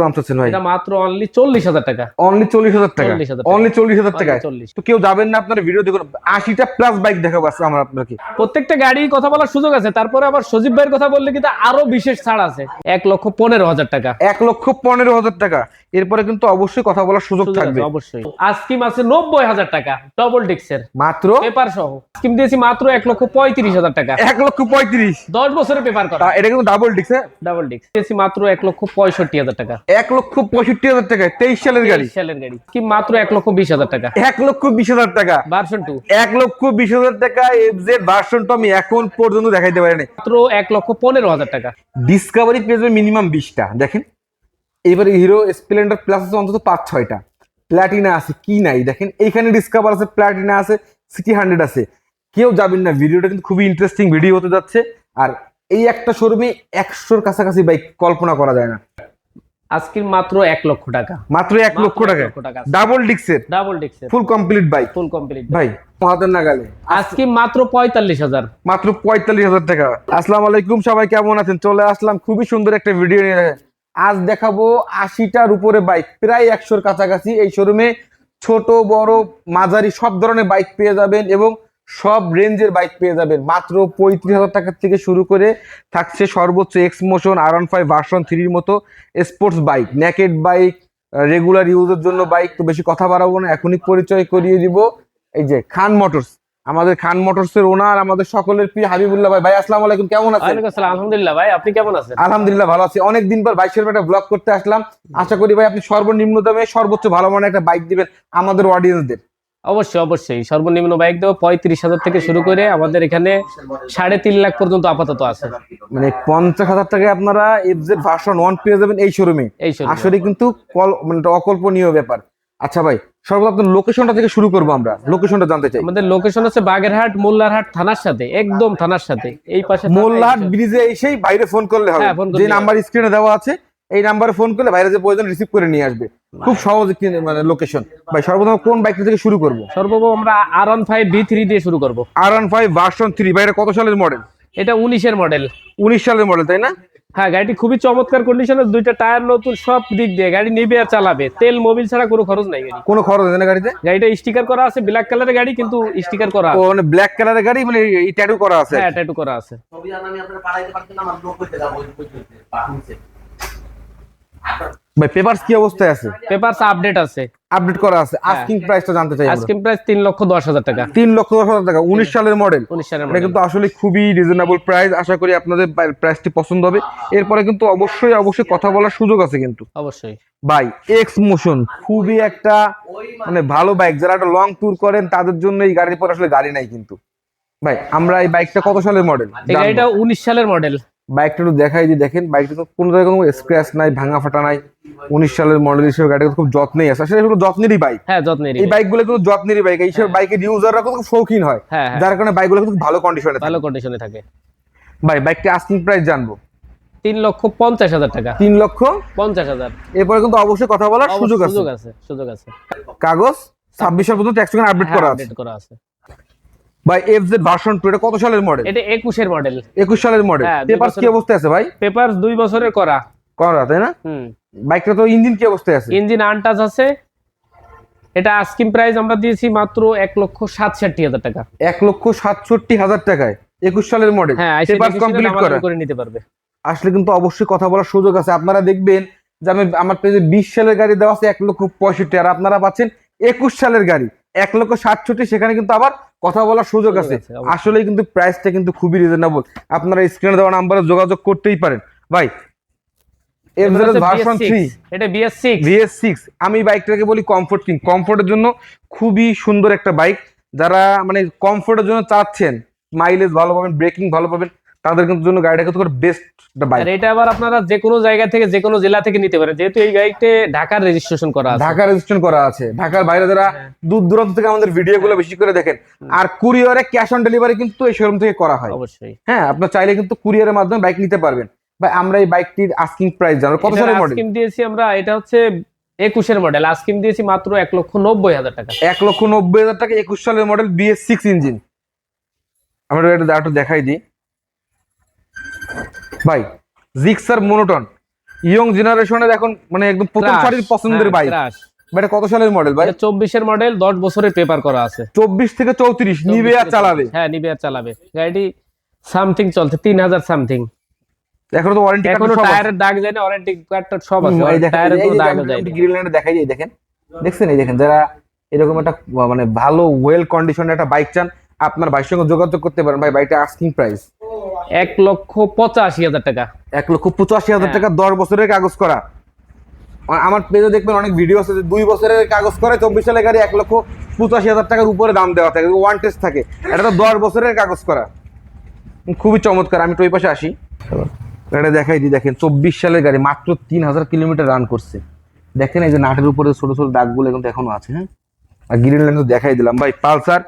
দাম চাচ্ছেন ভাই? এটা মাত্র অনলি 40,000 টাকা। অনলি 40,000 টাকা? 40,000 অনলি 40,000 টাকা? 40। তো কেউ যাবেন না আপনার ভিডিও দেখুন, 80টা প্লাস বাইক দেখাবো আজকে আমরা আপনাকে। প্রত্যেকটা গাড়ির কথা বলার সুযোগ আছে। তারপরে আবার সজীব ভাইয়ের কথা বললে কিন্তু আরো বিশেষ ছাড় আছে। 1,15,000 টাকা। 1,15,000 টাকা। এরপরে কিন্তু অবশ্যই কথা বলার সুযোগ থাকবে অবশ্যই। আজকিম আছে 90,000 টাকা ডবল ডিক্সের, মাত্র পেপার সহ। আজকিম দিয়েছি মাত্র 1,35,000 টাকা। 1,35,000? 10 বছরের পেপার করা। এটা কিন্তু ডাবল ডিক্স। হ্যাঁ, ডাবল ডিক্স দিয়েছি মাত্র 1,65,000 টাকা। 1,65,000 টাকা? 23 সালের গাড়ি। 23 সালের গাড়ি কি মাত্র 1,20,000 টাকা। 1,20,000 টাকা ভার্সন 2 1,20,000 টাকা এফজেড ভার্সন টু আমি এখন পর্যন্ত দেখাইতে পারিনি। মাত্র 1,15,000 টাকা। ডিসকভারি পেজে মিনিমাম 20টা দেখেন। এবারে হিরো স্প্লেন্ডার প্লাস আছে অন্তত 5-6টা। প্ল্যাটিনা আছে, কি নাই দেখেন। এইখানে ডিসকভার আছে, প্ল্যাটিনা আছে, সিটি 100 আছে। কেউ যাবেন না, ভিডিওটা কিন্তু খুবই ইন্টারেস্টিং ভিডিও হতে যাচ্ছে। আর এই একটা শোরুমে 100-র কাছাকাছি বাইক কল্পনা করা যায় না। আজকে মাত্র 1 লক্ষ টাকা। মাত্র 1 লক্ষ টাকা ডাবল ডিক্সের, ডাবল ডিক্সের full complete bike. Full complete ভাই হাতের নাগালে আজকে মাত্র 45,000। মাত্র 45,000 টাকা। আসসালামু আলাইকুম, সবাই কেমন আছেন? চলে আসলাম খুবই সুন্দর একটা ভিডিও নিয়ে। আজ দেখাবো 80টার উপরে বাইক, প্রায় 100-র কাছাকাছি। এই শোরুমে ছোট বড় মাঝারি সব ধরনের বাইক পেয়ে যাবেন এবং সব রেঞ্জের বাইক পেয়ে যাবেন। মাত্র 35,000 টাকা থেকে শুরু করে থাকছে সর্বোচ্চ এক্স মোশন, R15 ভার্সন 3-র মতো sports bike, naked bike, regular ইউজের জন্য বাইক। তো বেশি কথা বাড়াবো না, এখনই পরিচয় করিয়ে দিব। এই যে খান মোটরস, আমাদের খান মোটরস এর ওনার, আমাদের সকলের প্রিয় হাবিবুল্লাহ ভাই। ভাই আসসালামু আলাইকুম, কেমন আছেন? ওয়ালাইকুম আসসালাম, আলহামদুলিল্লাহ। ভাই আপনি কেমন আছেন? আলহামদুলিল্লাহ ভালো আছি। অনেকদিন পর বাইকের একটা ব্লগ করতে আসলাম। আশা করি ভাই আপনি সর্বনিম্ন দামে সর্বোচ্চ ভালো মানের একটা বাইক দিবেন আমাদের অডিয়েন্সদের। অবশ্যই অবশ্যই। সর্বনিম্ন বাইক দেবো 35,000 থেকে শুরু করে আমাদের এখানে 3.5 লাখ পর্যন্ত আপাতত আছে। মানে 50,000 টাকায় আপনারা এফজেড ভার্সন 1 পেয়ে যাবেন এই শোরুমে। আসলে কিন্তু মানে অকল্পনীয় ব্যাপার। আচ্ছা ভাই, সর্বপ্রথম আপনার লোকেশনটা থেকে শুরু করবো, আমরা লোকেশনটা জানতে চাই। আমাদের লোকেশন হচ্ছে বাগেরহাট মোল্লারহাট থানার সাথে, একদম থানার সাথে। এই পাশে মোল্লারহাট ব্রিজে এসেই বাইরে ফোন করলে হবে। যে নাম্বার স্ক্রিনে দেওয়া আছে এই নাম্বারে ফোন করলে বাইরে যে প্রয়োজন রিসিভ করে নিয়ে আসবে। খুব সহজ মানে লোকেশন। ভাই সর্বপ্রথম কোন বাইকটা থেকে শুরু করব? সর্বপ্রথম আমরা R15 V3 দিয়ে শুরু করব। R15 version 3। ভাই এটা কত সালের মডেল? এটা 19-এর মডেল। 19 সালের মডেল, তাই না? হ্যাঁ, গাড়িটি খুবই চমৎকার কন্ডিশনে, দুইটা টায়ার নতুন, সব দিক দিয়ে গাড়ি নিবে আর চালাবে। তেল মোবিল ছাড়া কোনো খরচ নাই। গাড়ি কোনো খরচ নেই না গাড়িতে? গাড়িটা স্টিকার করা আছে, ব্ল্যাক কালারের গাড়ি কিন্তু স্টিকার করা আছে। ও মানে ব্ল্যাক কালারের গাড়ি, মানে এই ট্যাটু করা আছে? হ্যাঁ, ট্যাটু করা আছে। ছবি আমি আপনাদের পাঠাইতে পারতেন না, আমার ব্লক করতে যাব ওই নিচে। ভাই পেপারস কি অবস্থায় আছে? পেপারস আপডেট আছে, আপডেট করা আছে। আস্কিং প্রাইসটা জানতে চাই। আস্কিং প্রাইস 3,10,000 টাকা। 3,10,000 টাকা 19 সালের মডেল। 19 সালের এটা মডেল কিন্তু আসলে খুবই রিজনেবল প্রাইস। আশা করি আপনাদের প্রাইসটি পছন্দ হবে। এরপরে কিন্তু অবশ্যই কথা বলার সুযোগ আছে কিন্তু। অবশ্যই ভাই এক্স মোশন খুবই একটা মানে ভালো বাইক। যারা একটা লং ট্যুর করেন তাদের জন্য এই গাড়ির পর আসলে গাড়ি নাই কিন্তু। ভাই আমরা এই বাইকটা কত সালের মডেল? এই গাড়িটা 19 সালের মডেল। বাইকটা একটু দেখাই দিই। দেখেন বাইকটা তো কোনো জায়গায় কোনো স্ক্র্যাচ নাই, ভাঙা ফাটা নাই। 19 সালের মডেল হিসেবে গাড়িটা খুব যত্নেই আছে। আসলে এগুলো যত্নেরই বাইক। হ্যাঁ, যত্নেরই। এই বাইকগুলো কিন্তু যত্নেরই বাইক। এইসব বাইকের ইউজাররা খুব শৌখিন হয়, যার কারণে বাইকগুলো কিন্তু ভালো কন্ডিশনে থাকে। ভাই বাইকটা আস্কিং প্রাইস জানবো। 3,50,000 টাকা। 3,50,000। এরপরে কিন্তু অবশ্যই কথা বলার সুযোগ আছে। কাগজ 26 সাল পর্যন্ত ট্যাক্স আপডেট করা আছে। ভাই এফজেড ভার্সন 2 এটা কত সালের মডেল? এটা 21-এর মডেল। 21 সালের মডেল। পেপারস কি অবস্থায় আছে ভাই? পেপারস 2 বছরের করা, তাই না? বাইকটা তো ইঞ্জিন কি অবস্থায় আছে? ইঞ্জিন আনটাচ আছে। এটা আস্কিং প্রাইস আমরা দিয়েছি মাত্র 1,67,000 টাকা। 1,67,000 টাকায় 21 সালের মডেল। হ্যাঁ, পেপারস কমপ্লিট করে নিতে পারবে। আসলে কিন্তু অবশ্যই কথা বলার সুযোগ আছে। আপনারা দেখবেন যে আমার পেজে 20 সালের গাড়ি দেওয়া আছে 1,65,000, আর আপনারা পাচ্ছেন 21 সালের গাড়ি 1,67,000। সেখানে কিন্তু আবার কথা বলার সুযোগ আছে। আসলে কিন্তু প্রাইসটা কিন্তু খুবই রিজনেবল। আপনারা স্ক্রিনে দেওয়া নাম্বারে যোগাযোগ করতেই পারেন। ভাই এফজেড ভার্সন 3 এটা BS6। আমি বাইকটাকে বলি কমফোর্ট কিং। কমফোর্টের জন্য খুবই সুন্দর একটা বাইক। যারা মানে কমফোর্টের জন্য চাচ্ছেন, মাইলেজ ভালো পাবেন, ব্রেকিং ভালো পাবেন, তাদের কিন্তু জন্য গাড়িটা কিন্তু বেস্ট একটা বাইক। আর এটা আবার আপনারা যে কোনো জায়গা থেকে যে কোনো জেলা থেকে নিতে পারেন, যেহেতু এই গাড়িতে ঢাকার রেজিস্ট্রেশন করা আছে। ঢাকার বাইরে যারা দূর দূরান্ত থেকে আমাদের ভিডিওগুলো বেশি করে দেখেন। আর কুরিয়ারে ক্যাশ অন ডেলিভারি কিন্তু এই শোরুম থেকে করা হয়। অবশ্যই। হ্যাঁ, আপনারা চাইলে কিন্তু কুরিয়ারের মাধ্যমে বাইক নিতে পারবেন। ভাই আমরা এই বাইকটির আস্কিং প্রাইস জানো কত সালের মডেল? আস্কিং দিয়েছি আমরা, এটা হচ্ছে 21-এর মডেল। আস্কিং দিয়েছি মাত্র 1,90,000 টাকা। 1,90,000 টাকা 21 সালের মডেল BS6 ইঞ্জিন। আমরা এটা দেখাই দিই। ভাই জিক্সার মোনোটন ইয়ং জেনারেশনের এখন মানে একদম প্রথম Crush, সারির পছন্দের হ্যাঁ, বাইক। Crush। ভাই এটা কত সালের মডেল ভাই? এটা 24-এর মডেল, 10 বছরের পেপার করা আছে। 24 থেকে 34 নিবে আর 24 চালাবে। হ্যাঁ, নিবে আর চালাবে। গাড়িটি সামথিং চলছে 3000 সামথিং। এখনো তো ওয়ারেন্টি কার্ড এখনো সব আছে। টায়ারের দাগ যায় না, ওয়ারেন্টি কার্ড সব আছে, এই দেখেন, টায়ারের এই কোনো যে দাগও যায় না। গ্রিল লাইনে দেখাই যায়, দেখেন দেখছেন, এই দেখেন যারা এরকম একটা মানে ভালো ওয়েল কন্ডিশনের একটা বাইক চান, আপনার ভাইয়ের সঙ্গে যোগাযোগ করতে পারেন। ভাই বাইকটা আস্কিং প্রাইস 1,85,000 টাকা। 1,85,000 টাকা, 10 বছরের কাগজ করা। আমার পেজে দেখবেন অনেক ভিডিও আছে যে 2 বছরের কাগজ করে 24 সালের গাড়ি 1,85,000 টাকার উপরে দাম দেওয়া থাকে, ওয়ান টেস্ট থাকে। এটা তো 10 বছরের কাগজ করা, খুবই চমৎকার। আমি তো ওই পাশে আসি, এটা দেখাই দিই। দেখেন 24 সালের গাড়ি, মাত্র 3000 কিলোমিটার রান করছে। দেখেন এই যে নাটের উপরে ছোট ছোট দাগগুলো কিন্তু এখনো আছে। হ্যাঁ, আর গ্রিন লাইন তো দেখাই দিলাম। ভাই পালসার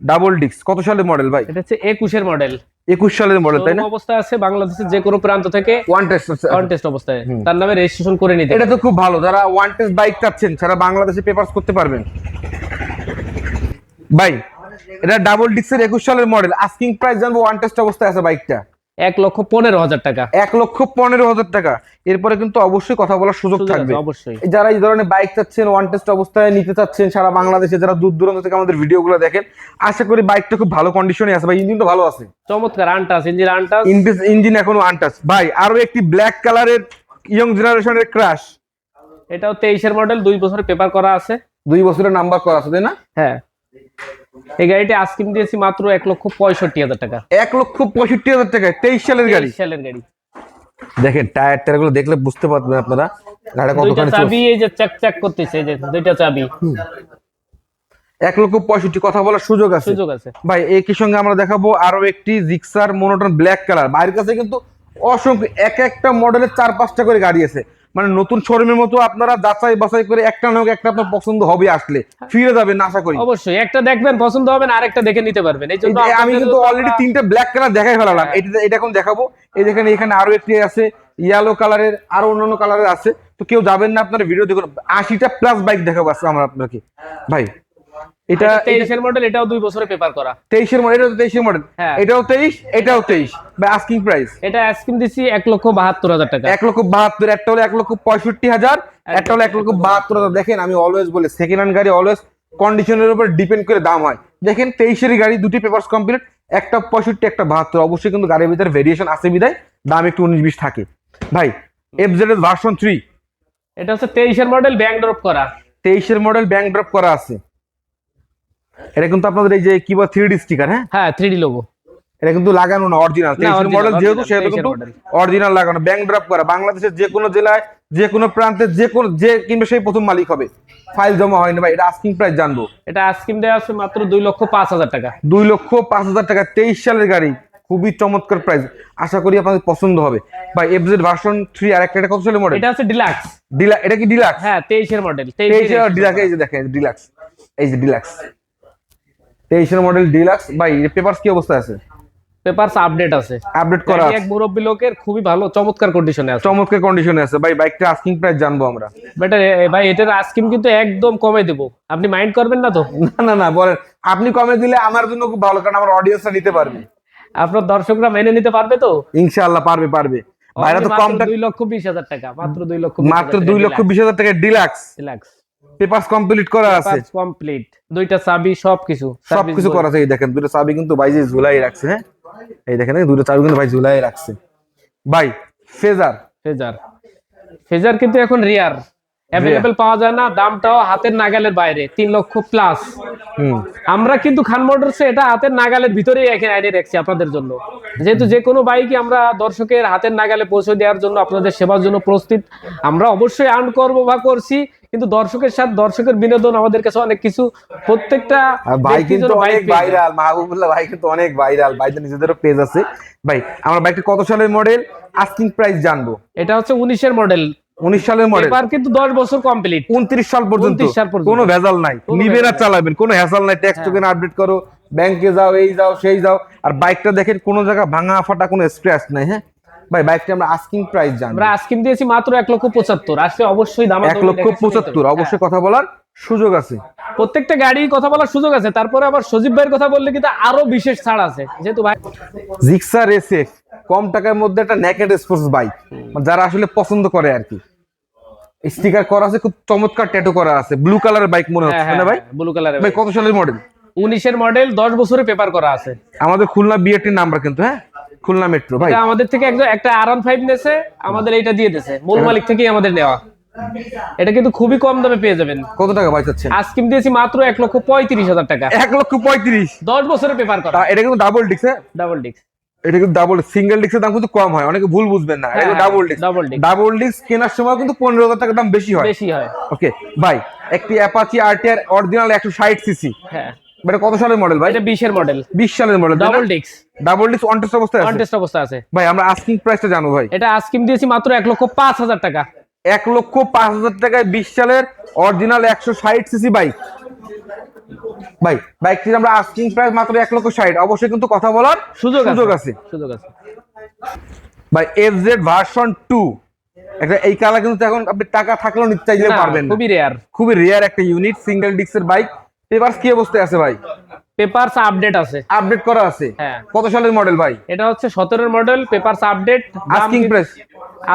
ডাবল ডিস্ক কত সালের মডেল ভাই? এটা হচ্ছে 21-এর মডেল, 21 সালের মডেল, তাই না? শোরুম অবস্থায় আছে, বাংলাদেশের যে কোনো প্রান্ত থেকে ওয়ান টেস্ট। কন্টেস্ট অবস্থায় তার নামে রেজিস্ট্রেশন করে নিতে। এটা তো খুব ভালো, যারা ওয়ান টেস্ট বাইক চাচ্ছেন সারা বাংলাদেশে পেপারস করতে পারবেন। ভাই এটা ডাবল ডিস্কের 21 সালের মডেল, আস্কিং প্রাইস জানবো, ওয়ান টেস্ট অবস্থায় আছে বাইকটা 1,15,000 টাকা। 1,15,000 টাকা। এরপরে কিন্তু অবশ্যই কথা বলার সুযোগ সুযোগ থাকবে। আছে, অবশ্যই। যারা এই ধরনের বাইক চাচ্ছেন, ওয়ান টেস্ট অবস্থায় নিতে চাচ্ছেন সারা বাংলাদেশে, যারা দূর দূরান্ত থেকে আমাদের ভিডিওগুলো দেখেন, আশা করি বাইকটা খুব ভালো কন্ডিশনে আছে। ভাই ইঞ্জিন তো ভালো আছে, চমৎকার আনটাস, ইঞ্জিন আনটাস। ইঞ্জিন এখনো আনটাচ। ভাই আরো একটি ব্ল্যাক কালারের ইয়ং জেনারেশনের ক্রাশ, এটাও 23-এর মডেল, 2 বছরের পেপার করা আছে। 2 বছরের নাম্বার করা আছে, তাই না? হ্যাঁ, এই গাড়িটি আস্কিং দিয়েছি মাত্র 1,65,000 টাকা। 1,65,000 টাকায় 23 সালের গাড়ি। 23 সালের গাড়ি। দেখেন টায়ার টায়ার গুলো দেখলে বুঝতে পারবেন আপনারা গাড়িটা দুইটা কতখানি চাবি এই যে চাক চাক করতেছে, এই যে দুইটা চাবি। 1,65,000 কথা বলার সুযোগ আছে। সুযোগ আছে ভাই একই সঙ্গে আমরা দেখাবো আরো একটি জিক্সার মোনোটন ব্ল্যাক কালার। বাইরের কাছে কিন্তু অসংখ্য এক একটা মডেলের 4-5টা করে গাড়ি আছে, মানে নতুন শোরুমের মতো আপনারা যাচাই বাছাই করে একটা না হোক একটা আপনার পছন্দ হবে, আসলে ফিরে যাবেন আশা করি। অবশ্যই, একটা দেখবেন পছন্দ হবে না, আরেকটা দেখে নিতে পারবেন। এই জন্য আমি কিন্তু অলরেডি 3টে ব্ল্যাক কালার দেখাই ফেলালাম, এটা এখন দেখাবো। এই দেখেন এখানে আরো একটি আছে ইয়েলো কালারের, আরো অন্যান্য কালারের আছে। তো কেউ যাবেন না, আপনারা ভিডিও দেখুন। 80টা প্লাস বাইক দেখাবো আজকে আমরা আপনাকে। ভাই এটা 23-এর মডেল, এটাও 2 বছরের পেপার করা। 23-এর মডেল, এটাও 23-এর মডেল, হ্যাঁ। এটাও 23, এটাও 23। ভাই আস্কিং প্রাইস এটা আস্কিং দিছি 1,72,000 টাকা। 1,72,000, একটা হলো 1,65,000, একটা হলো 1,72,000। দেখেন আমি অলওয়েজ বলি সেকেন্ড হ্যান্ড গাড়ি অলওয়েজ কন্ডিশনের উপর ডিপেন্ড করে দাম হয়। দেখেন 23-এর গাড়ি, দুটি পেপারস কমপ্লিট, একটা 65, একটা 72। অবশ্যই কিন্তু গাড়ির ভিতরে ভেরিয়েশন আছে বিদায় দাম একটু 19-20 থাকে। ভাই এফজেড ভার্সন 3, এটা হচ্ছে 23-এর মডেল, ব্যাংক ড্রপ করা। 23-এর মডেল, ব্যাংক ড্রপ করা আছে। এটা কিন্তু আপনাদের এই যে কি বলে 3D স্টিকার, হ্যাঁ হ্যাঁ, 3D লোগো। এটা কিন্তু লাগানো না, অরিজিনাল 23-এর মডেল যেহেতু সেহেতু কিন্তু অরিজিনাল লাগানো, ব্যাংক ড্রপ করা। বাংলাদেশের যে কোনো জেলায় যে কোনো প্রান্তে যে কিনবে সেই প্রথম মালিক হবে, ফাইল জমা হয়নি। ভাই এটা আস্কিং প্রাইস জানবো। এটা আস্কিং দেওয়া আছে মাত্র 2,05,000 টাকা। 2,05,000 টাকা, 23 সালের গাড়ি, খুবই চমৎকার প্রাইস। আশা করি আপনাদের পছন্দ হবে। ভাই এফজেড ভার্সন 3 আর একটা, এটা কত সালের মডেল? এটা হচ্ছে ডিলাক্স। এটা কি ডিলাক্স? হ্যাঁ, 23-এর মডেল। 23-এর ডিলাক্স, এই যে দেখেন ডিলাক্স, এই যে ডিলাক্স 23-এর মডেল ডিলাক্স। ভাই পেপারস কি অবস্থা আছে? পেপারস আপডেট আছে, আপডেট করা গাড়ি আছে, এক মুরব্বি লোকের, খুবই ভালো চমৎকার কন্ডিশনে আছে। চমৎকার কন্ডিশনে আছে। ভাই বাইকটা আস্কিং প্রাইস জানবো আমরা। বাট ভাই এটার আস্কিং কিন্তু একদম কমে দেব, আপনি মাইন্ড করবেন না তো? না বলেন, আপনি কমে দিলে আমার জন্য খুব ভালো, কারণ আমার অডিয়েন্সরা নিতে পারবে, আপনার দর্শকরা মেনে নিতে পারবে তো? ইনশাআল্লাহ পারবে। ভাইরা তো কম, 2,20,000 টাকা, মাত্র 2,20,000 টাকা ডিলাক্স, ডিলাক্স পেপারস কমপ্লিট করা আছে, কমপ্লিট, দুইটা চাবি, সবকিছু করা আছে। এই দেখেন দুটো চাবি কিন্তু ভাই যে ঝুলাই রাখছে। হ্যাঁ, এই দেখেন দুটো চাবি কিন্তু ভাই ঝুলাই রাখছে। ভাই ফেজার কিন্তু এখন রিয়ার অ্যাভেলেবল পাওয়া যায় না, দামটাও হাতের নাগালের বাইরে, 3 লক্ষ প্লাস। আমরা কিন্তু খান মোটরসে এটা হাতের নাগালের ভিতরেই এখানে আইনে রাখছি আপনাদের জন্য, যেহেতু যে কোনো বাইকই আমরা দর্শকের হাতের নাগালে পৌঁছে দেওয়ার জন্য, আপনাদের সেবার জন্য প্রস্তুত। আমরা অবশ্যই আর্ন করবো বা করছি, কিন্তু দর্শকের সাথে দর্শকের বিনোদন আমাদের কাছে অনেক কিছু। প্রত্যেকটা ভাই কিন্তু অনেক ভাইরাল, মাহবুবুল্লাহ ভাই কিন্তু অনেক ভাইরাল, ভাইদের নিজেদেরও পেজ আছে। ভাই আমার বাইকটা কত সালের মডেল, আস্কিং প্রাইস জানবো। এটা হচ্ছে 19-এর মডেল, 19 সালের মডেল, পেপার কিন্তু 10 বছর কমপ্লিট, 29 সাল পর্যন্ত কোনো ভেজাল নাই, নিবে না চালাবেন, কোনো হ্যাসল নাই। ট্যাক্স টোকেন আপডেট করো, ব্যাংকে যাও, এই যাও সেই যাও। আর বাইকটা দেখেন কোনো জায়গা ভাঙা ফাটা কোনো স্ক্র্যাচ নাই। হ্যাঁ ভাই বাইকটা আমরা আস্কিং প্রাইস জানবো। আমরা আস্কিং দিয়েছি মাত্র 1,75,000, আসলে অবশ্যই দাম 1,75,000, অবশ্যই কথা বলার সুযোগ আছে। প্রত্যেকটা গাড়ি কথা বলার সুযোগ আছে। তারপরে আবার সজীব ভাইয়ের কথা বললে কিন্তু আরো বিশেষ ছাড় আছে, যেহেতু ভাই জিক্সার এসএফ কম টাকার মধ্যে একটা নেকেড স্পোর্টস বাইক, যারা আসলে পছন্দ করে আর কি। স্টিকার করা আছে, খুব চমৎকার ট্যাটু করা আছে, ব্লু কালারের বাইক মনে হচ্ছে না ভাই? ব্লু কালারের ভাই কত সালের মডেল? 19-এর মডেল, 10 বছরের পেপার করা আছে। আমাদের খুলনা বিআরটির নাম্বার কিন্তু, হ্যাঁ খুলনা মেট্রো ভাই। এটা আমাদের থেকে একটা R15 নেছে, আমাদের এটা দিয়ে দিয়েছে, মূল মালিক থেকেই আমাদের নেওয়া। এটা কিন্তু খুবই কম দামে পেয়ে যাবেন। কত টাকা ভাই চাচ্ছেন? আজকিম দিয়েছি মাত্র 1,35,000 টাকা। 1,35,000? 10 বছরের পেপার করা। এটা কিন্তু ডাবল ডিস্ক, হ্যাঁ ডাবল ডিস্ক। এটা কিন্তু ডাবল, সিঙ্গেল ডিস্কের দাম কিন্তু কম হয়, অনেকে ভুল বুঝবেন না। এটা ডাবল ডিস্ক। ডাবল ডিস্ক কেনার সময় কিন্তু 15,000 টাকা দাম বেশি হয়। ওকে ভাই, একটি অ্যাপাচি আরটিআর অরিজিনাল 160 সিসি, হ্যাঁ এটা কত সালের মডেল ভাই? এটা 20-এর মডেল। 20 সালের model, double disc. Double disc on test অবস্থায় আছে? অন টেস্ট অবস্থা আছে ভাই। আমরা আস্কিং প্রাইসটা জানো ভাই? এটা আস্কিম দিয়েছি মাত্র 1,05,000 টাকা। 1,05,000 টাকায় 20 সালের অরিজিনাল 160 সিসি বাইক। ভাই বাইকটির আমরা আস্কিং প্রাইস মাত্র 1,60,000। অবশ্যই কিন্তু কথা বলার সুযোগ আছে। ভাই এফজেড ভার্সন 2, একটা এই কালার কিন্তু এখন আপনি টাকা থাকলেও নিতে চাইলে পারবেন না, খুবই রেয়ার একটা ইউনিট সিঙ্গেল ডিস্কের বাইক। পেপারস কি অবস্থায় আছে ভাই? পেপারস আপডেট আছে, আপডেট করা আছে। হ্যাঁ। কত সালের মডেল ভাই? এটা হচ্ছে 17-এর model, papers update. Asking price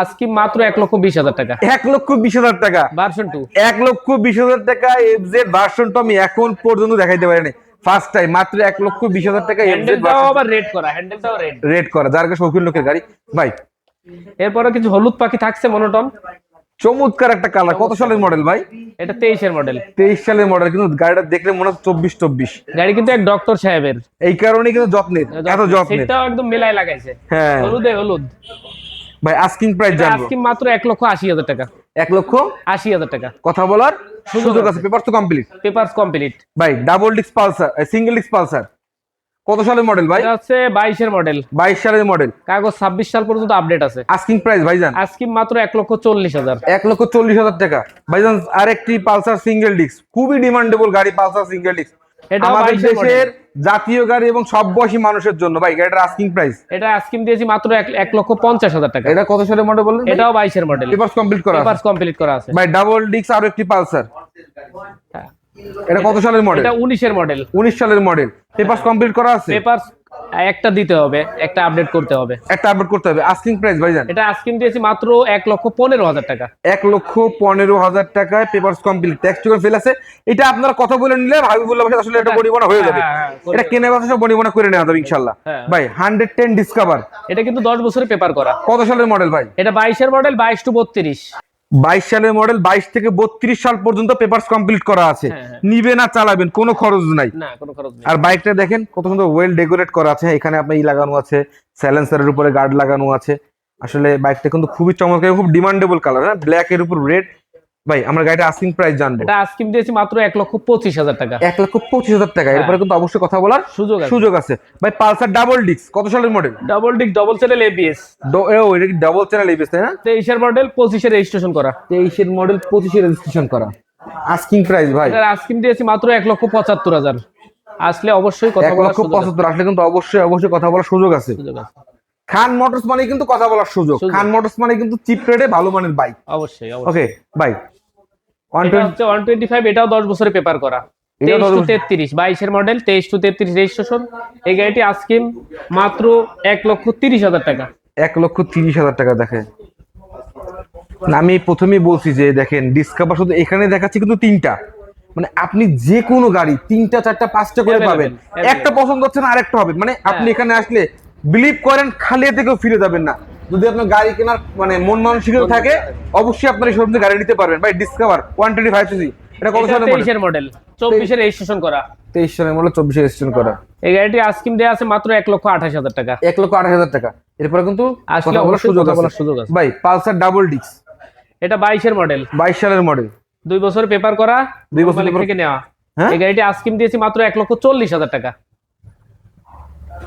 asking মাত্র 1,20,000 টাকা। 1,20,000 টাকা ভার্সন 2। 1,20,000 টাকা এফজেড ভার্সন 2 আমি এখন পর্যন্ত দেখাইতে পারিনি, ফার্স্ট টাইম। মাত্র 1,20,000 টাকা এফজেড ভার্সন, আবার রেড করা, হ্যান্ডেলটাও রেড করা, যার কাছে শৌখিন লোকের গাড়ি ভাই। এরপরে কিছু হলুদ পাখি থাকছে, মনোটন, চমৎকার একটা কালার। কত সালের মডেল ভাই? এটা 23-এর মডেল। 23 সালের মডেল, কিন্তু গাড়িটা দেখলে মনে হচ্ছে 24-24। গাড়ি কিন্তু এক ডক্টর সাহেবের, এই কারণেই কিন্তু যত্নের, এত যত্নের। সেটাও একদম মেলায় লাগাইছে, হ্যাঁ হলুদ। ভাই আস্কিং প্রাইস জানবো? আস্কিং মাত্র 1,80,000 টাকা। 1,80,000 টাকা। কথা বলার সুযোগ আছে। পেপার তো কমপ্লিট? পেপারস কমপ্লিট ভাই। Double disc Pulsar, single disc Pulsar, কত সালের মডেল ভাই? এটা হচ্ছে 22-এর মডেল। 22 সালের মডেল, কাগজ 26 সাল পর্যন্ত আপডেট আছে। আস্কিং প্রাইস ভাইজান? আস্কিং মাত্র 1,40,000। 1,40,000 টাকা ভাইজান। আরেকটি পালসার সিঙ্গেল ডিস্ক, খুবই ডিমান্ডেবল গাড়ি পালসার সিঙ্গেল ডিস্ক, আমাদের দেশের জাতীয় গাড়ি এবং সব বয়সী মানুষের জন্য। ভাই গাড়িটার আস্কিং প্রাইস? এটা আস্কিং দিয়েছি মাত্র 1,50,000 টাকা। এটা কত সালের মডেল বললেন? এটাও 22-এর মডেল, পেপারস কমপ্লিট করা আছে? পেপারস কমপ্লিট করা আছে ভাই। ডাবল ডিস্ক আর একটি পালসার, এটা কত সালের মডেল? এটা 19-এর মডেল। 19 সালের মডেল, পেপারস কমপ্লিট করা আছে? পেপারস একটা দিতে হবে, একটা আপডেট করতে হবে, একটা আপডেট করতে হবে। আস্কিং প্রাইস ভাইজান? এটা আস্কিং দিয়েছি মাত্র 1,15,000 টাকা। 1,15,000 টাকায় পেপারস কমপ্লিট, ট্যাক্স টুকার ফেল আছে। এটা আপনারা কথা বলে নিলে হাবিবুল্লাহ ভাই আসলে এটা বনিবনা হয়ে যাবে। এটা কেনে বাসা সব বনিবনা করে নেওয়া যাবে ইনশাআল্লাহ। ভাই 110 ডিসকভার, এটা কিন্তু 10 বছরের পেপার করা। কত সালের মডেল ভাই? এটা 22-এর মডেল, 22 টু 32। 22 সালের মডেল, 22 থেকে 32 সাল পর্যন্ত পেপারস কমপ্লিট করা আছে। নিবে না চালাবেন, কোনো খরচ নাই। আর বাইকটা দেখেন কত সুন্দর ওয়েল ডেকোরেট করা আছে। এখানে আপনার লাগানো আছে, সাইলেন্সারের উপরে গার্ড লাগানো আছে। আসলে বাইকটা কিন্তু খুবই চমৎকার, খুব ডিমান্ডেবল কালার, হ্যাঁ ব্ল্যাক এর উপর রেড। ভাই আমরা গাড়িটা আস্কিং প্রাইস জানবো? এটা আস্কিং দিয়েছি মাত্র 1,25,000 টাকা। 1,25,000 টাকা। এরপরে কিন্তু অবশ্যই কথা বলার সুযোগ আছে। ভাই পালসার ডাবল ডিস্ক, কত সালের model? Double disc, double channel ABS. এটা কি ডাবল চ্যানেল এবিএস তাই না? 23-এর মডেল, 25-এর রেজিস্ট্রেশন করা। 23-এর মডেল, 25-এর রেজিস্ট্রেশন করা। আস্কিং প্রাইস ভাই? এটা আস্কিং দিয়েছি মাত্র 1,75,000। আসলে অবশ্যই কথা বলার সুযোগ আছে। 1,75,000 আসলে কিন্তু অবশ্যই কথা বলার সুযোগ আছে। খান মোটরস মানে কিন্তু কথা বলার সুযোগ। খান মোটরস মানে কিন্তু চিপ রেটে ভালো মানের বাইক। অবশ্যই। ওকে ভাই 125, এটাও 10 বছরের পেপার করা। 23 টু 33, 22-এর মডেল, 23 টু 33 রেজিস্ট্রেশন। এই গাড়িটি আস্কিং মাত্র 1,30,000 টাকা। 1,30,000 টাকা। দেখেন আমি প্রথমেই বলছি যে দেখেন ডিসকভার শুধু এখানে দেখাচ্ছি কিন্তু 3টা, মানে আপনি যে কোনো গাড়ি 3টা 4টা 5টা করে পাবেন। একটা পছন্দ হচ্ছে না আরেকটা হবে, মানে আপনি এখানে আসলে বিলিভ করেন খালি থেকেও ফিরে যাবেন না। যদি আপনার গাড়ি কেনার মানে মন মানসিকতা থাকে অবশ্যই আপনার এই শোরুম থেকে গাড়ি নিতে পারবেন। ভাই ডিসকভার 125 সিসি, এটা কত সালের মডেল? 23-এর মডেল, 24-এর রেজিস্ট্রেশন করা। 23 সালের মডেল, 24-এর রেজিস্ট্রেশন করা। এই গাড়িটি আস্কিং দেয়া আছে মাত্র 1,28,000 টাকা। 1,28,000 টাকা। এরপরে কিন্তু আসলে বলার সুযোগ আছে। ভাই পালসার ডাবল ডিস্ক, এটা 22-এর মডেল, 22 সালের মডেল, 2 বছর পেপার করা, 2 বছর থেকে নেওয়া। এই গাড়িটি আস্কিং দিয়েছি মাত্র 1,40,000 টাকা।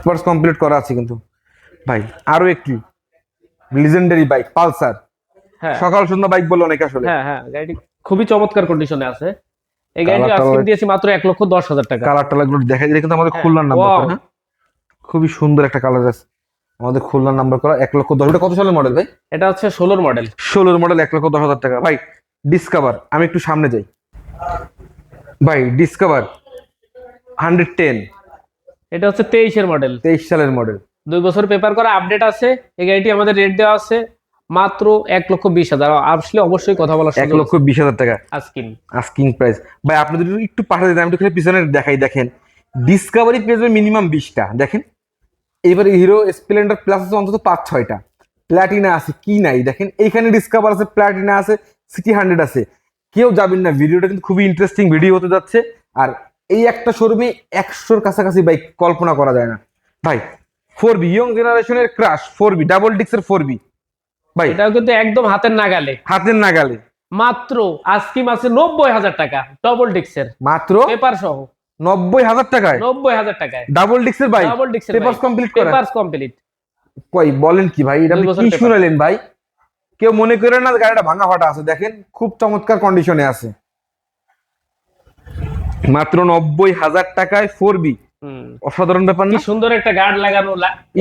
কোর্স কমপ্লিট করা আছে কিন্তু। ভাই আরো একটি লিজেন্ডারি বাইক পালসার, সকাল সন্ধ্যা বাইক বলে অনেকে আসলে। হ্যাঁ গাড়িটি খুবই চমৎকার কন্ডিশনে আছে। এই গাড়িটি আস্কিং দিয়েছি মাত্র 1,10,000 টাকা। কালার টালারগুলো দেখা যায় কিন্তু আমাদের খুলনার নাম্বার করা, হ্যাঁ খুবই সুন্দর একটা কালার আছে আমাদের খুলনার নাম্বার করা। 1,10,000। এটা কত সালের মডেল ভাই? এটা হচ্ছে 16-র মডেল। 16-র মডেল, 1,10,000 টাকা। ভাই ডিসকভার, আমি একটু সামনে যাই। ভাই ডিসকভার 110 এটা হচ্ছে 23-এর মডেল, 23 সালের মডেল। 2 বছর পেপার করা, আপডেট আছে। এই গাড়িটি আমাদের রেট দেওয়া আছে মাত্র 1,20,000। আসলে অবশ্যই কথা বলার সুযোগ 1,20,000 টাকা আস্কিন। Asking price. ভাই আপনি যদি একটু পাঠাতে দেন, আমি একটু খালি পিছনে দেখাই। দেখেন ডিসকভারি পেয়ে যাবে মিনিমাম 20টা। দেখেন এবারে হিরো স্প্লেন্ডার প্লাস আছে অন্তত 5-6টা, প্ল্যাটিনা আছে কি নাই দেখেন। এইখানে ডিসকভার আছে, প্ল্যাটিনা আছে, সিটি 100 আছে। কেউ যাবেন না, ভিডিওটা কিন্তু খুবই ইন্টারেস্টিং ভিডিও হতে যাচ্ছে। আর এই একটা শোরুমে 100-র কাছাকাছি বাইক কল্পনা করা যায় না ভাই। 4B ইয়ং জেনারেশনের ক্রাশ 4B ডাবল ডিক্সের 4B ভাই, এটাও কিন্তু একদম হাতের নাগালে, হাতের নাগালে। মাত্র আস্কিম আছে 90,000 টাকা, ডবল ডিক্সের মাত্র পেপার সহ 90,000 টাকায় 90,000 টাকায় ডাবল ডিক্সের বাইক, ডাবল ডিক্সের পেপারস কমপ্লিট করা। Papers complete. কই বলেন কি ভাই, এটা 2 আপনি বছর কি paper। শুনালেন ভাই? কেউ মনে করে না গাড়িটা ভাঙা ফাটা আছে, দেখেন খুব চমৎকার কন্ডিশনে আছে। মাত্র 90,000 টাকায় 4B, অসাধারণ ব্যাপার কি না? সুন্দর একটা গার্ড লাগানো,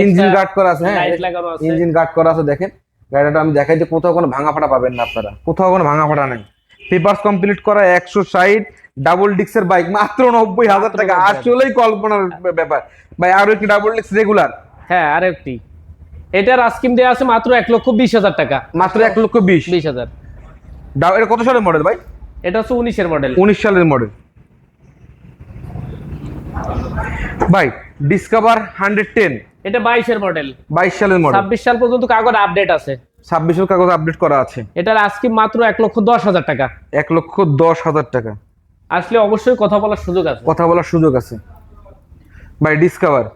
ইঞ্জিন গার্ড করা আছে, হ্যাঁ লাইট লাগানো আছে। ইঞ্জিন গার্ড করা আছে। দেখেন গাড়িটা আমি দেখাই যে কোথাও কোনো ভাঙা ফাটা পাবেন না আপনারা, কোথাও কোনো ভাঙা ফাটা নাই। পেপারস কমপ্লিট করা 160 ডাবল ডিক্সের বাইক মাত্র 90,000 টাকা। 90,000 আসলেই কল্পনার ব্যাপার ভাই। আরো একটি ডাবল ডিক্স রেগুলার, হ্যাঁ আরেকটি। এটার আস্কিম দেওয়া আছে মাত্র 1,20,000 টাকা, মাত্র 1,20,000। 20,000। এটা কত সালের মডেল ভাই? এটা হচ্ছে 19-এর মডেল। 19 সালের মডেল ভাই। ডিসকভার 110 এটা 22-এর মডেল, 22 সালের মডেল, 26 সাল পর্যন্ত কাগজ আপডেট আছে। 26 কাগজ আপডেট করা আছে। এটার আস্কিম মাত্র 1,10,000 টাকা। 1,10,000 টাকা। আসলে অবশ্যই কথা বলার সুযোগ আছে। কথা বলার সুযোগ আছে ভাই। ডিসকভার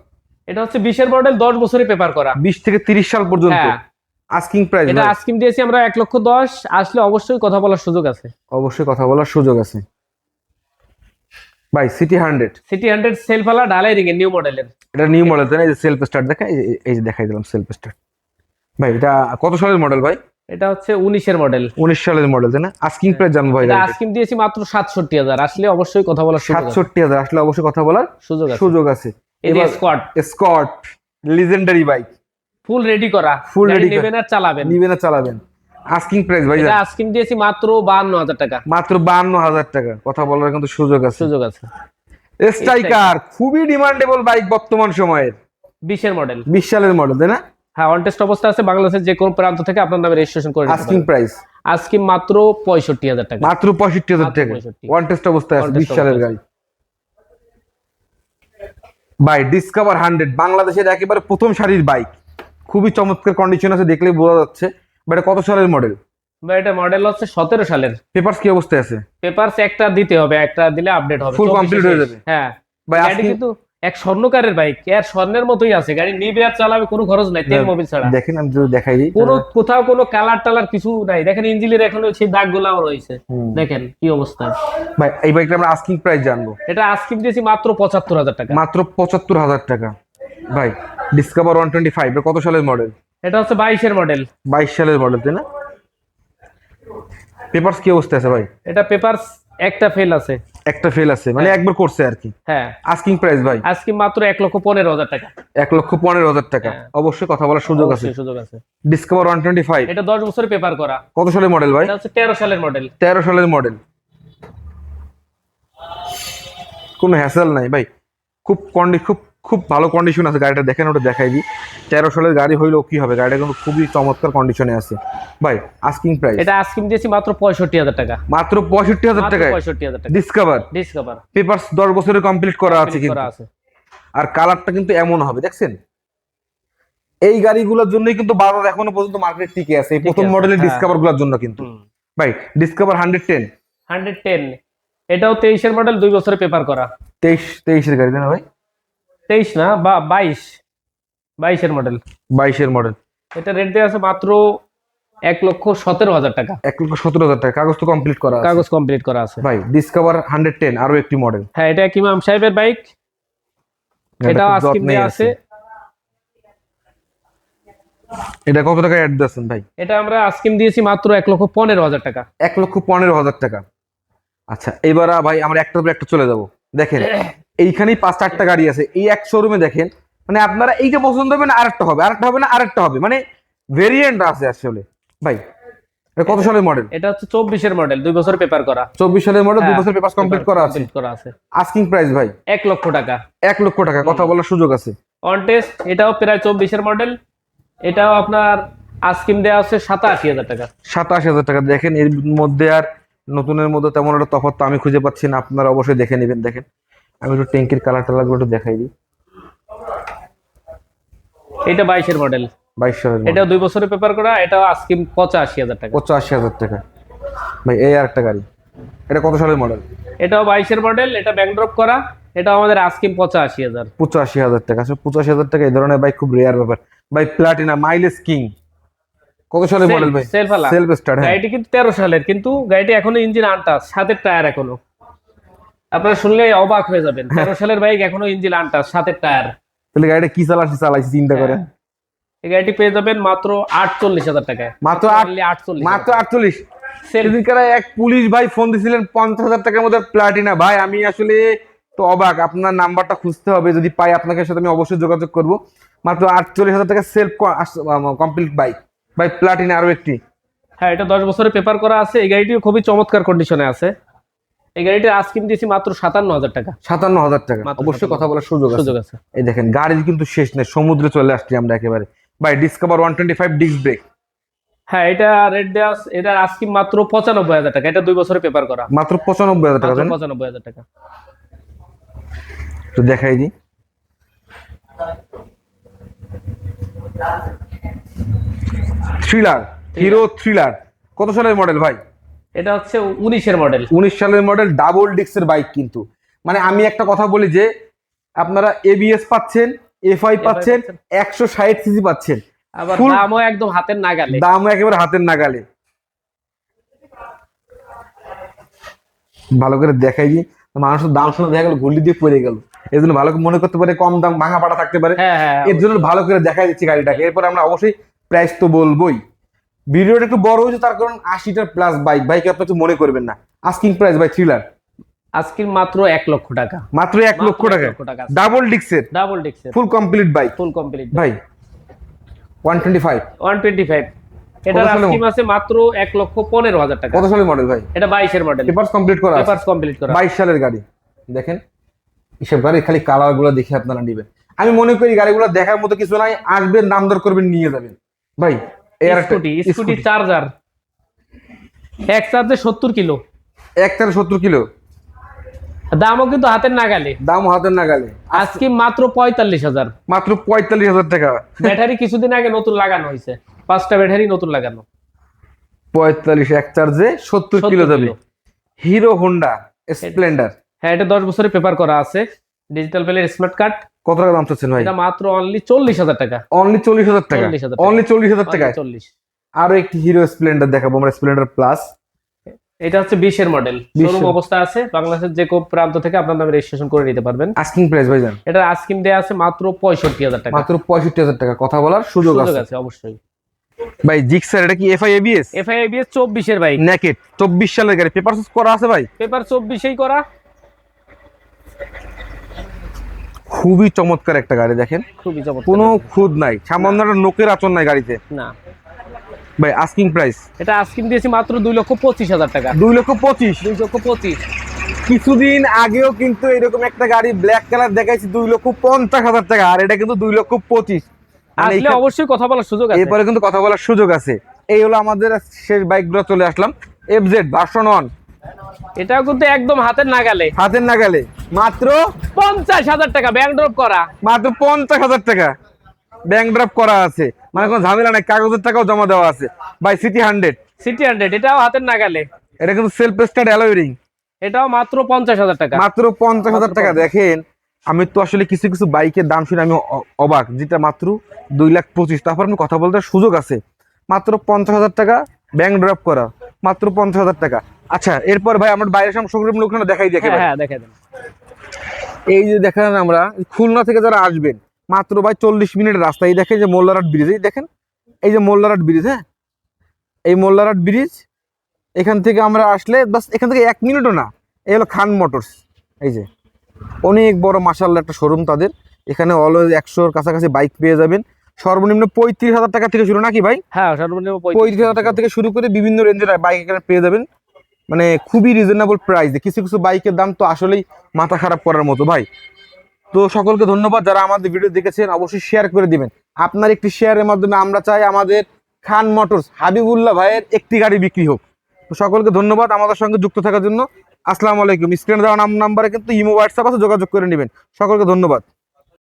এটা হচ্ছে 20-এর মডেল, 10 বছরের পেপার করা। 20 থেকে 30 সাল পর্যন্ত। হ্যাঁ। আস্কিং প্রাইস এটা আস্কিম দিয়েছি আমরা 1,10,000। আসলে অবশ্যই কথা বলার সুযোগ আছে। অবশ্যই কথা বলার সুযোগ আছে ভাই। সিটি 100, সিটি 100 সেলফালা ঢালাই রিং এর নিউ মডেলের। এটা নিউ মডেল তাই না? এই যে সেলফ স্টার্ট দেখা, এই যে দেখাই দিলাম সেলফ স্টার্ট ভাই। এটা কত সালের মডেল ভাই? এটা হচ্ছে 19-এর মডেল। 19 সালের মডেল তাই না? আস্কিং প্রাইস জানবো ভাই। এটা আস্কিম দিয়েছি মাত্র 67,000। আসলে অবশ্যই কথা বলার সুযোগ আছে। 67,000 আসলে অবশ্যই কথা বলার সুযোগ আছে। সুযোগ আছে। এই যে এবার squad Scott legendary bike, full ready করা, Full গাড়ি ready করা। নেবেন আর চালাবেন। নিবেন না চালাবেন। আস্কিং প্রাইস ভাই এটা আস্কিম দিয়েছি মাত্র 52,000 টাকা। মাত্র 52,000 টাকা। কথা বলার কিন্তু সুযোগ আছে। সুযোগ আছে। স্ট্রাইকার খুবই ডিমান্ডেবল বাইক বর্তমান সময়ের, 20-এর মডেল। 20 সালের মডেল তাই না? হ্যাঁ, অন টেস্ট অবস্থা আছে। বাংলাদেশের যে কোনো প্রান্ত থেকে আপনার নামে রেজিস্ট্রেশন করে নিতে আস্কিং পারবেন। প্রাইস আস্কিম মাত্র 65,000 টাকা। মাত্র 65,000 টাকা। 65,000 ওয়ান টেস্ট অবস্থায় আছে, On test 20 সালের অবস্থায় গাড়ি ভাই। ডিসকভার 100 বাংলাদেশের একেবারে প্রথম সারির বাইক, খুবই চমৎকার কন্ডিশন আছে, দেখলেই বোঝা যাচ্ছে। বাট কত সালের মডেল? বা এটা মডেল হচ্ছে 17 সালের। পেপারস কি অবস্থায় আছে? পেপারস একটা দিতে হবে, একটা দিলে আপডেট হবে। Full 24 complete হয়ে যাবে। হ্যাঁ ভাই গাড়ি আজকে কিন্তু এক স্বর্ণকারের বাইক, এর স্বর্ণের মতোই আছে। গাড়ি নিবে আর চালাবে, কোনো খরচ নাই, তেল মোবিল ছাড়া। দেখেন আমি যদি দেখাই দিই, কোনো কোথাও কোনো কালার টালার কিছু নাই। দেখেন ইঞ্জিনের এখনো সেই দাগ গোলাও রয়েছে। দেখেন কি অবস্থা। ভাই এই বাইকটা আমরা আস্কিং প্রাইস জানবো। এটা আস্কিম দিয়েছি মাত্র 75,000 টাকা। মাত্র 75,000 টাকা ভাই। ডিসকভার 125 এটা কত সালের মডেল? এটা হচ্ছে 22-এর মডেল। 22 সালের মডেল তাই না? পেপারস কি অবস্থা আছে ভাই? এটা পেপারস একটা ফেল আছে। একটা ফেল আছে মানে একবার করছে আর কি। হ্যাঁ, আস্কিং প্রাইস ভাই আজকে মাত্র 1,15,000 টাকা। 1,15,000 টাকা। হ্যাঁ। অবশ্যই কথা বলার সুযোগ আছে। অবশ্যই সুযোগ আছে। ডিসকভার 125 এটা 10 বছরের পেপার করা। কত সালের মডেল ভাই? এটা হচ্ছে 13 সালের মডেল। 13 সালের মডেল। কোনো হ্যাসেল নাই ভাই, খুব খুব ভালো কন্ডিশন আছে গাড়িটা। দেখেন ওটা দেখাই দিই। 13 সালের গাড়ি হইলেও কি হবে, গাড়িটা কিন্তু খুবই চমৎকার কন্ডিশনে আছে ভাই। আস্কিং প্রাইস এটা আস্কিম দিয়েছি মাত্র 65,000 টাকা। মাত্র 65,000 টাকায় 65,000 টাকা। ডিসকভার। ডিসকভার পেপারস 10 বছরের কমপ্লিট করা আছে কিন্তু। করা আছে। আর কালারটা কিন্তু এমন হবে দেখছেন। এই গাড়িগুলোর জন্যই কিন্তু বাজার এখনো পর্যন্ত মার্কেট টিকে আছে, এই প্রথম আছে, মডেলের হ্যাঁ। ডিসকভার গুলোর জন্য কিন্তু ভাই। ডিসকভার 110 110 এটাও 23-এর মডেল, 2 বছরের পেপার করা। 23 এর গাড়ি তাই না ভাই? 23 না বা 22-এর মডেল। 22 এর মডেল। এটা রেট দেওয়া আছে মাত্র 1,17,000 টাকা। 1,17,000 টাকা। কাগজ তো কমপ্লিট করা আছে কাগজ কমপ্লিট করা আছে ভাই। ডিসকভার 110 আরো একটি মডেল। হ্যাঁ, এটা কি ইমাম সাহেবের বাইক। এটাও আস্কিম দেওয়া আছে। এটা কত টাকা অ্যাড দিয়েছেন ভাই? এটা আমরা আস্কিম দিয়েছি মাত্র 1,15,000 টাকা। 1,15,000 টাকা। আচ্ছা এবার ভাই আমরা একটার পর একটা চলে যাব। দেখেন এইখানেই 5-4টা গাড়ি আছে এই এক শোরুমে। দেখেন মানে আপনারা এইটা পছন্দ হবে না আরেকটা হবে, আরেকটা হবে না আরেকটা হবে, মানে ভেরিয়েন্ট আছে আসলে ভাই। এটা কত সালের মডেল? এটা হচ্ছে 24-এর মডেল, 2 বছর পেপার করা। 24 সালের মডেল, 2 হ্যাঁ, বছর পেপার কমপ্লিট করা আছে। কমপ্লিট করা আছে। আস্কিং প্রাইস ভাই 1 লক্ষ টাকা। 1 লক্ষ টাকা, কথা বলার সুযোগ আছে। অন টেস্ট, এটাও প্রায় 24-এর মডেল, এটাও আপনার আস্কিম দেওয়া আছে 87,000 টাকা। 87,000 টাকা। দেখেন এর মধ্যে আর নতুনের মধ্যে তেমন একটা তফাৎ তো আমি খুঁজে পাচ্ছি না, আপনারা অবশ্যই দেখে নেবেন। দেখেন আমি একটু ট্যাঙ্কির কালার টালারগুলো একটু দেখাই দিই। এটা 22-এর মডেল, 22 সালের মডেল, এটাও 2 বছরের পেপার করা, এটাও আস্কিম 85,000 টাকা। 85,000 টাকা। ভাই এই আর একটা গাড়ি, এটা কত সালের মডেল? এটাও 22-এর মডেল, এটা ব্যাংক ড্রপ করা, এটাও আমাদের আস্কিম 85,000। 85,000 টাকা। আসলে 85,000 টাকা এই ধরনের বাইক খুব রেয়ার ব্যাপার ভাই। প্লাটিনা মাইলেজ কিং, কত সালের মডেল ভাই? Self start. হ্যাঁ গাড়িটি কিন্তু 13 সালের, কিন্তু গাড়িটি এখনো ইঞ্জিন আনটাচ, সাতের টায়ার এখনো। আপনারা শুনলে অবাক হয়ে যাবেন, 13 সালের বাইক এখনো ইঞ্জিন আনটাচ, সাতের টায়ার। তাহলে গাড়িটা কি চালাইছি চিন্তা করেন। এই গাড়িটি পেয়ে যাবেন মাত্র 48,000 টাকায়। মাত্র 48, মাত্র 48। সেদিনকার এক পুলিশ ভাই ফোন দিছিলেন 50,000 টাকার মধ্যে প্লাটিনা। ভাই আমি আসলে তো অবাক, আপনার নাম্বারটা খুঁজতে হবে, যদি পাই আপনাকে সাথে আমি অবশ্যই যোগাযোগ করব। মাত্র 48,000 টাকা সেলফ কমপ্লিট বাইক ভাই, প্লাটিনা আরো একটি। হ্যাঁ, এটা 10 বছরের পেপার করা আছে, এই গাড়িটিও খুবই চমৎকার কন্ডিশনে আছে। এই গাড়িটির আস্কিম দিয়েছি মাত্র 57,000 টাকা। 57,000 টাকা, মাত্র অবশ্যই 57,000 কথা বলার সুযোগ সুযোগ আছে। আছে। এই দেখেন গাড়ির কিন্তু শেষ নেই, সমুদ্রে চলে আসছি আমরা একেবারে ভাই। Discover 125 disc brake. হ্যাঁ, এটা রেড ড্যাশ, এটার আস্কিম মাত্র 95,000 টাকা, এটা 2 বছরের পেপার করা। মাত্র 95,000 টাকা। মাত্র জানেন 95,000 টাকা। তো দেখাই দিই। থ্রিলার, হিরো থ্রিলার, কত সালের মডেল ভাই? এটা হচ্ছে 19-এর মডেল। 19 সালের মডেল, ডাবল ডিস্কের বাইক কিন্তু। মানে আমি একটা কথা বলি যে আপনারা এবিএস পাচ্ছেন, এফআই পাচ্ছেন, 160 সিসি পাচ্ছেন, আবার Full- দামও একদম হাতের নাগালে। দাম একেবারে হাতের নাগালে। ভালো করে দেখাই দিই, মানুষ তো দাম শুনে দেখা গেল গুলি দিয়ে পড়ে গেল, এই জন্য ভালো করে মনে করতে পারে কম দাম ভাঙা পাটা থাকতে পারে। হ্যাঁ হ্যাঁ, এর জন্য ভালো করে দেখাই দিচ্ছি গাড়িটাকে। এরপর আমরা অবশ্যই প্রাইস তো বলবোই। ভিডিওটা একটু বড় হয়েছে তার কারণ 80টার প্লাস বাইক, বাইকে আপনি কিছু মনে করবেন না। আস্কিং প্রাইস ভাই থ্রিলার আস্কিম মাত্র 1 লক্ষ টাকা। মাত্র 1 লক্ষ মাত্র 1 টাকা, লক্ষ টাকা। ডাবল ডিস্কের ডাবল ডিক্সের full complete bike full complete ভাই। 125 125, এটার সালে আস্কিম আছে মাত্র 1,15,000 টাকা। কত সালের মডেল ভাই? এটা 22-এর মডেল, পেপারস কমপ্লিট করা আছে, পেপারস কমপ্লিট করা। 22 সালের গাড়ি। দেখেন এসব গাড়ি খালি কালার গুলো দেখে আপনারা নেবেন। আমি মনে করি গাড়িগুলো দেখার মতো কিছু নাই, আসবেন দাম দর করবেন নিয়ে যাবেন ভাই। এর একটা স্কুটি চার্জার, এক চার্জে 70 কিলো, একটা 70 কিলো, দামও কিন্তু হাতের নাগালে। দাম হাতের নাগালে। আজকে মাত্র 45,000। মাত্র 45,000 টাকা। ব্যাটারি কিছুদিন আগে নতুন লাগানো হয়েছে, 5টা ব্যাটারি নতুন লাগানো। 45 এক চার্জে 70 কিলো যাবে। হিরো হোন্ডা স্প্লেন্ডার, হ্যাঁ, এটা 10 বছরের পেপার করা আছে, ডিজিটাল প্লের স্মার্ট কার্ড। কত টাকা দাম চাচ্ছেন ভাই? এটা মাত্র অনলি 40,000 টাকা। অনলি 40,000 টাকা, 40,000 টাকা। অনলি 40,000 টাকা। 40। আরো একটি হিরো স্প্লেন্ডার দেখাবো আমরা, স্প্লেন্ডার প্লাস। এটা হচ্ছে 20-এর মডেল, 20 শোরুম অবস্থা আছে, বাংলাদেশের যে কোনো প্রান্ত থেকে আপনার নামে রেজিস্ট্রেশন করে নিতে পারবেন। আস্কিং প্রাইস ভাই জান? এটার আস্কিম দেয়া আছে মাত্র 65,000 টাকা। মাত্র 65,000 টাকা, কথা বলার সুযোগ সুযোগ আছে আছে অবশ্যই। ভাই। জিক্সার, এটা কি এফআই এবিএস? FIABS 24-এর বাইক, নেকেট 24 সালের গাড়ি, পেপারস করা আছে ভাই? পেপার 24-এই করা। খুবই চমৎকার একটা গাড়ি। দেখেন খুবই চমৎকার। কোনো খুদ নাই, সামান্য একটা নোকের আচরণ নাই গাড়িতে না, ভাই। আস্কিং প্রাইস এটা আস্কিম দিয়েছি মাত্র 2,25,000 টাকা। 2,25,000। 2,25,000। কিছুদিন আগেও কিন্তু এরকম একটা গাড়ি ব্ল্যাক কালার দেখাইছি 2,50,000 টাকা, আর এটা কিন্তু 2,25,000। আসলে অবশ্যই কথা বলার সুযোগ আছে। এরপরে কিন্তু কথা বলার সুযোগ আছে। এই হলো আমাদের শেষ বাইকগুলো, চলে আসলাম। এফজেড ভার্সন 1, এটাও কিন্তু একদম হাতের নাগালে, হাতের নাগালে, মাত্র 50,000 টাকা ব্যাংক ড্রপ করা। মাত্র 50,000 টাকা ব্যাংক ড্রাফট করা আছে, মানে কোনো ঝামেলা নাই, কাগজের টাকাও জমা দেওয়া আছে ভাই। সিটি 100, সিটি 100, এটাও হাতের নাগালে। এটা কিন্তু সেলফ স্টার্ট অ্যালয় রিং, এটাও মাত্র 50,000 টাকা। মাত্র 50,000 টাকা। দেখেন আমি তো আসলে কিছু কিছু বাইকের দাম শুনে আমি অবাক, যেটা মাত্র 2,25,000। তারপর আমি কথা বলতে সুযোগ আছে, মাত্র 50,000 টাকা ব্যাংক ড্রপ করা, মাত্র 50,000 টাকা। আচ্ছা এরপর ভাই আমরা বাইরের শোরুম লোকখানে দেখাই দেখে হ্যাঁ হ্যাঁ, দেখে দেন। এই যে দেখেন আমরা খুলনা থেকে যারা আসবেন, মাত্র ভাই 40 মিনিটের রাস্তা। এই দেখেন যে মোল্লারহাট ব্রিজ, এই দেখেন এই যে মোল্লারহাট ব্রিজ, হ্যাঁ এই মোল্লারহাট ব্রিজ। এখান থেকে আমরা আসলে বাস, এখান থেকে 1 মিনিটও না। এই হলো খান মোটরস, এই যে অনেক বড় মাশাআল্লাহ একটা শোরুম তাদের। এখানে অলওয়েজ 100-র কাছাকাছি বাইক পেয়ে যাবেন। সর্বনিম্ন 35,000 টাকা থেকে শুরু নাকি ভাই? হ্যাঁ সর্বনিম্ন 35,000 টাকা থেকে শুরু করে বিভিন্ন রেঞ্জের বাইক এখানে পেয়ে যাবেন, মানে খুবই রিজনেবল প্রাইস। কিছু কিছু বাইকের দাম তো আসলেই মাথা খারাপ করার মতো ভাই। তো সকলকে ধন্যবাদ যারা আমাদের ভিডিও দেখেছেন, অবশ্যই শেয়ার করে দিবেন। আপনার একটি শেয়ারের মাধ্যমে আমরা চাই আমাদের খান মোটরস হাবিবুল্লাহ ভাইয়ের একটি গাড়ি বিক্রি হোক। তো সকলকে ধন্যবাদ আমাদের সঙ্গে যুক্ত থাকার জন্য। আসসালামু আলাইকুম। স্ক্রিনে দেওয়া নাম্বারে কিন্তু ইমো হোয়াটসঅ্যাপ আছে, যোগাযোগ করে নেবেন। সকলকে ধন্যবাদ।